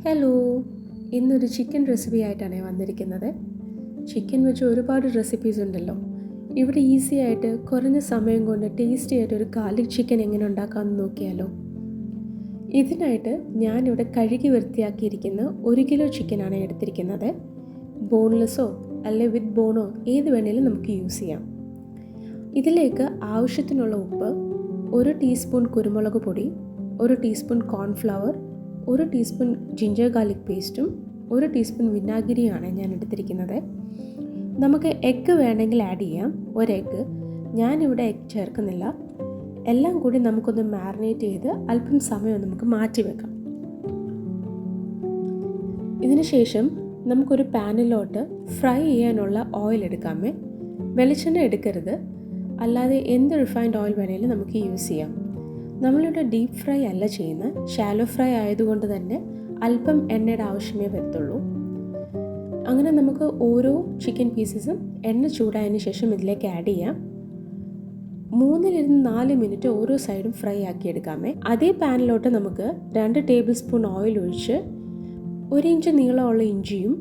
Hello, ഇന്നൊരു chicken recipe ആയിട്ടാണ് വന്നിരിക്കുന്നത്. ചിക്കൻ വെച്ച് ഒരുപാട് റെസിപ്പീസ് ഉണ്ടല്ലോ. ഇവിടെ ഈസി ആയിട്ട് കുറഞ്ഞ സമയം കൊണ്ട് ടേസ്റ്റി ആയിട്ട് ഒരു ഗാർലിക് ചിക്കൻ എങ്ങനെ ഉണ്ടാക്കാമെന്ന് നോക്കിയാലോ. ഇതിനായിട്ട് ഞാനിവിടെ കഴുകി വൃത്തിയാക്കിയിരിക്കുന്ന 1 കിലോ ചിക്കനാണ് എടുത്തിരിക്കുന്നത്. ബോൺലെസ്സോ അല്ലെങ്കിൽ വിത്ത് ബോണോ ഏത് വേണേലും നമുക്ക് യൂസ് ചെയ്യാം. ഇതിലേക്ക് ആവശ്യത്തിനുള്ള ഉപ്പ്, 1 ടീസ്പൂൺ കുരുമുളക് പൊടി, 1 teaspoon cornflour, 1 teaspoon ginger garlic പേസ്റ്റും 1 ടീസ്പൂൺ വിനാഗിരിയാണ് ഞാൻ എടുത്തിരിക്കുന്നത്. നമുക്ക് എഗ്ഗ് വേണമെങ്കിൽ ആഡ് ചെയ്യാം. 1 എഗ്ഗ്. ഞാനിവിടെ എഗ്ഗ് ചേർക്കുന്നില്ല. എല്ലാം കൂടി നമുക്കൊന്ന് മാരിനേറ്റ് ചെയ്ത് അല്പം സമയം നമുക്ക് മാറ്റി വെക്കാം. ഇതിന് ശേഷം നമുക്കൊരു പാനിലോട്ട് ഫ്രൈ ചെയ്യാനുള്ള ഓയിൽ എടുക്കാമേ. വെളിച്ചെണ്ണ എടുക്കരുത്, അല്ലാതെ എന്ത് റിഫൈൻഡ് ഓയിൽ വേണമെങ്കിലും നമുക്ക് യൂസ് ചെയ്യാം. നമ്മളിവിടെ ഡീപ്പ് ഫ്രൈ അല്ല ചെയ്യുന്നത്, ഷാലോ ഫ്രൈ ആയതുകൊണ്ട് തന്നെ അല്പം എണ്ണയുടെ ആവശ്യമേ വരത്തുള്ളൂ. അങ്ങനെ നമുക്ക് ഓരോ ചിക്കൻ പീസസും എണ്ണ ചൂടായതിന് ശേഷം ഇതിലേക്ക് ആഡ് ചെയ്യാം. 3-4 മിനിറ്റ് ഓരോ സൈഡും ഫ്രൈ ആക്കി എടുക്കാമേ. അതേ പാനിലോട്ട് നമുക്ക് 2 ടേബിൾ സ്പൂൺ ഓയിൽ ഒഴിച്ച് 1 ഇഞ്ച് നീളമുള്ള ഇഞ്ചിയും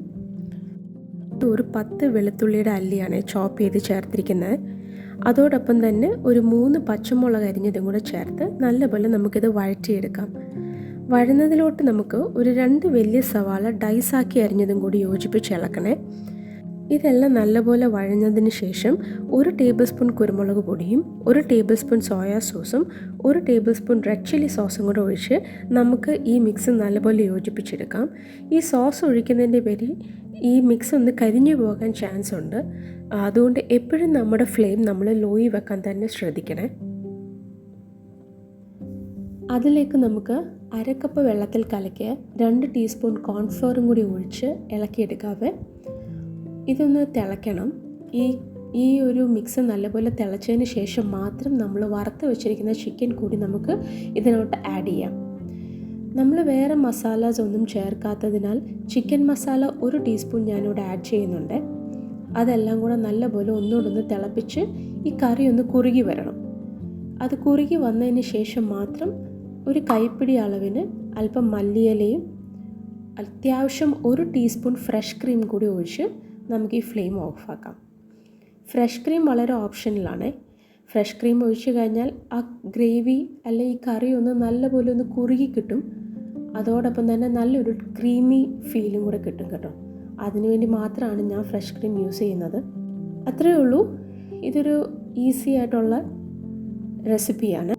ഒരു 10 വെളുത്തുള്ളിയുടെ അല്ലിയാണ് ചോപ്പ് ചെയ്ത് ചേർത്തിരിക്കുന്നത്. അതോടൊപ്പം തന്നെ ഒരു 3 പച്ചമുളക് അരിഞ്ഞതും കൂടെ ചേർത്ത് നല്ലപോലെ നമുക്കിത് വഴറ്റിയെടുക്കാം. വഴുന്നതിലോട്ട് നമുക്ക് ഒരു 2 വലിയ സവാള ഡൈസാക്കി അരിഞ്ഞതും കൂടി യോജിപ്പിച്ച് ഇളക്കണേ. ഇതെല്ലാം നല്ലപോലെ വഴഞ്ഞതിന് ശേഷം 1 ടേബിൾ സ്പൂൺ കുരുമുളക് പൊടിയും 1 ടേബിൾ സ്പൂൺ സോയാ സോസും 1 ടേബിൾ സ്പൂൺ റെഡ് ചില്ലി സോസും കൂടെ ഒഴിച്ച് നമുക്ക് ഈ മിക്സ് നല്ലപോലെ യോജിപ്പിച്ചെടുക്കാം. ഈ സോസ് ഒഴിക്കുന്നതിൻ്റെ പേരിൽ ഈ മിക്സ് ഒന്ന് കരിഞ്ഞു പോകാൻ ചാൻസ് ഉണ്ട്. അതുകൊണ്ട് എപ്പോഴും നമ്മുടെ ഫ്ലെയിം നമ്മൾ ലോയിൽ വെക്കാൻ തന്നെ ശ്രദ്ധിക്കണേ. അതിലേക്ക് നമുക്ക് 1/2 കപ്പ് വെള്ളത്തിൽ കലക്കിയ 2 ടീസ്പൂൺ കോൺഫ്ലവറും കൂടി ഒഴിച്ച് ഇളക്കിയെടുക്കാവേ. ഇതൊന്ന് തിളയ്ക്കണം. ഈ ഒരു മിക്സ് നല്ലപോലെ തിളച്ചതിന് ശേഷം മാത്രം നമ്മൾ വറുത്ത് വെച്ചിരിക്കുന്ന ചിക്കൻ കൂടി നമുക്ക് ഇതിനോട്ട് ആഡ് ചെയ്യാം. നമ്മൾ വേറെ മസാലാസ് ഒന്നും ചേർക്കാത്തതിനാൽ ചിക്കൻ മസാല 1 ടീസ്പൂൺ ഞാനിവിടെ ആഡ് ചെയ്യുന്നുണ്ട്. അതെല്ലാം കൂടെ നല്ലപോലെ ഒന്നുകൂടെ തിളപ്പിച്ച് ഈ കറി ഒന്ന് കുറുകി വരണം. അത് കുറുകി വന്നതിന് ശേഷം മാത്രം ഒരു കൈപ്പിടി അളവിന് അല്പം മല്ലിയിലയും അത്യാവശ്യം 1 ടീസ്പൂൺ ഫ്രഷ് ക്രീം കൂടി ഒഴിച്ച് നമുക്ക് ഈ ഫ്ലെയിം ഓഫാക്കാം. ഫ്രഷ് ക്രീം വളരെ ഓപ്ഷനിലാണ്. ഫ്രഷ് ക്രീം ഒഴിച്ച് കഴിഞ്ഞാൽ ആ ഗ്രേവി അല്ലെങ്കിൽ ഈ കറി ഒന്ന് നല്ലപോലെ ഒന്ന് കുറുകി കിട്ടും. അതോടൊപ്പം തന്നെ നല്ലൊരു ക്രീമി ഫീലും കൂടെ കിട്ടും കേട്ടോ. അതിനുവേണ്ടി മാത്രമാണ് ഞാൻ ഫ്രഷ് ക്രീം യൂസ് ചെയ്യുന്നത്. അത്രയേ ഉള്ളൂ. ഇതൊരു ഈസി ആയിട്ടുള്ള റെസിപ്പിയാണ്.